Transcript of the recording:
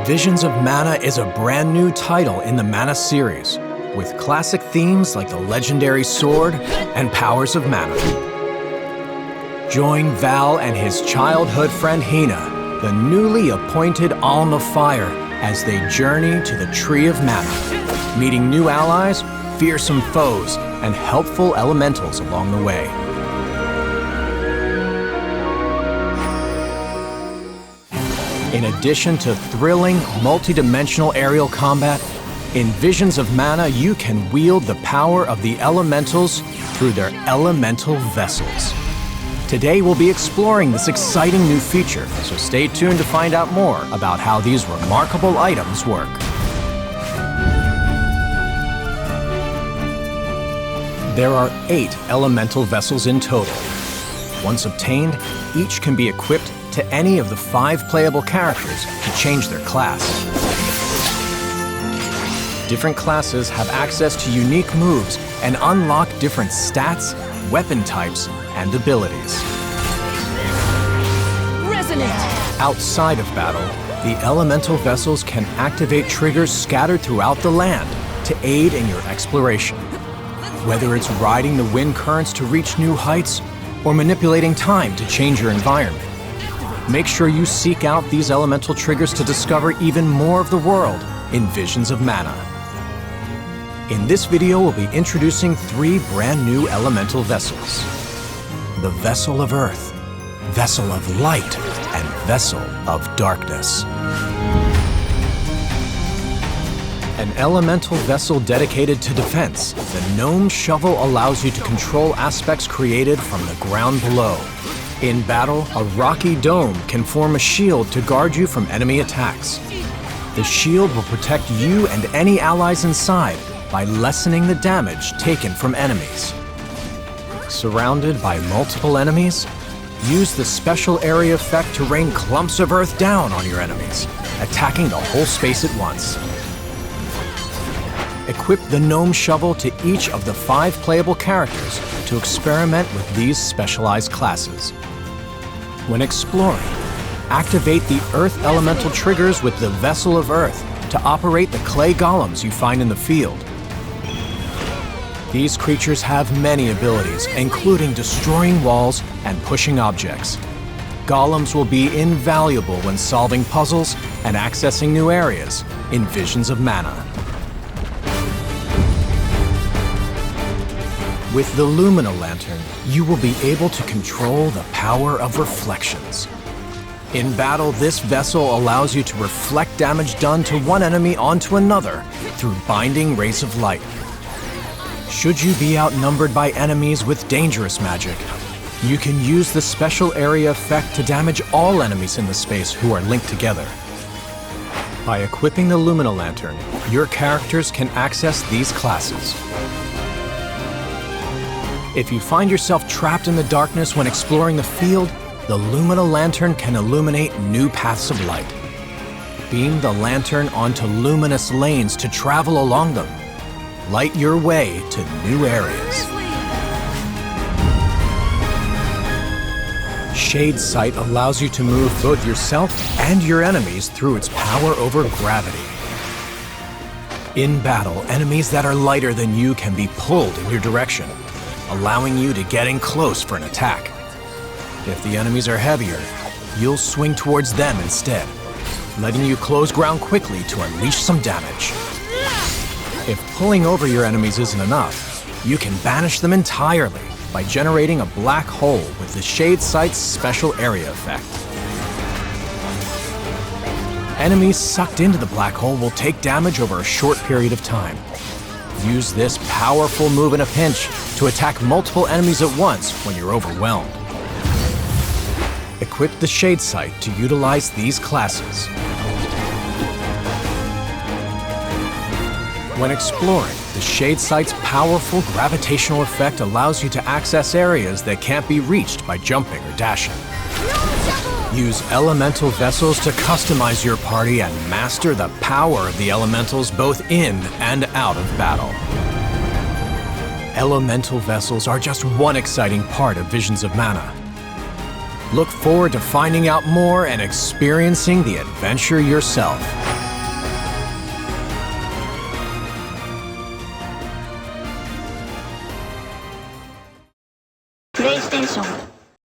Visions of Mana is a brand new title in the Mana series, with classic themes like the legendary sword and powers of Mana. Join Val and his childhood friend Hina, the newly appointed Alm of Fire, as they journey to the Tree of Mana, meeting new allies, fearsome foes, and helpful elementals along the way. In addition to thrilling, multi-dimensional aerial combat, in Visions of Mana you can wield the power of the elementals through their elemental vessels. Today we'll be exploring this exciting new feature, so stay tuned to find out more about how these remarkable items work. There are 8 elemental vessels in total. Once obtained, each can be equipped to any of the 5 playable characters to change their class. Different classes have access to unique moves and unlock different stats, weapon types, and abilities. Resonate! Outside of battle, the elemental vessels can activate triggers scattered throughout the land to aid in your exploration. Whether it's riding the wind currents to reach new heights or manipulating time to change your environment, make sure you seek out these elemental triggers to discover even more of the world in Visions of Mana. In this video, we'll be introducing 3 brand new elemental vessels. The Vessel of Earth, Vessel of Light, and Vessel of Darkness. An elemental vessel dedicated to defense, the Gnome Shovel allows you to control aspects created from the ground below. In battle, a rocky dome can form a shield to guard you from enemy attacks. The shield will protect you and any allies inside by lessening the damage taken from enemies. Surrounded by multiple enemies, use the special area effect to rain clumps of earth down on your enemies, attacking the whole space at once. Equip the Gnome Shovel to each of the 5 playable characters to experiment with these specialized classes. When exploring, activate the Earth Elemental triggers with the Vessel of Earth to operate the clay golems you find in the field. These creatures have many abilities, including destroying walls and pushing objects. Golems will be invaluable when solving puzzles and accessing new areas in Visions of Mana. With the Luminal Lantern, you will be able to control the power of reflections. In battle, this vessel allows you to reflect damage done to one enemy onto another through binding rays of light. Should you be outnumbered by enemies with dangerous magic, you can use the special area effect to damage all enemies in the space who are linked together. By equipping the Luminal Lantern, your characters can access these classes. If you find yourself trapped in the darkness when exploring the field, the Luminal Lantern can illuminate new paths of light. Beam the lantern onto luminous lanes to travel along them. Light your way to new areas. Shade Sight allows you to move both yourself and your enemies through its power over gravity. In battle, enemies that are lighter than you can be pulled in your direction, allowing you to get in close for an attack. If the enemies are heavier, you'll swing towards them instead, letting you close ground quickly to unleash some damage. If pulling over your enemies isn't enough, you can banish them entirely by generating a black hole with the Shade Sight's special area effect. Enemies sucked into the black hole will take damage over a short period of time. Use this powerful move in a pinch to attack multiple enemies at once when you're overwhelmed. Equip the Shade Sight to utilize these classes. When exploring, the Shade Sight's powerful gravitational effect allows you to access areas that can't be reached by jumping or dashing. Use elemental vessels to customize your party and master the power of the elementals both in and out of battle. Elemental vessels are just one exciting part of Visions of Mana. Look forward to finding out more and experiencing the adventure yourself. PlayStation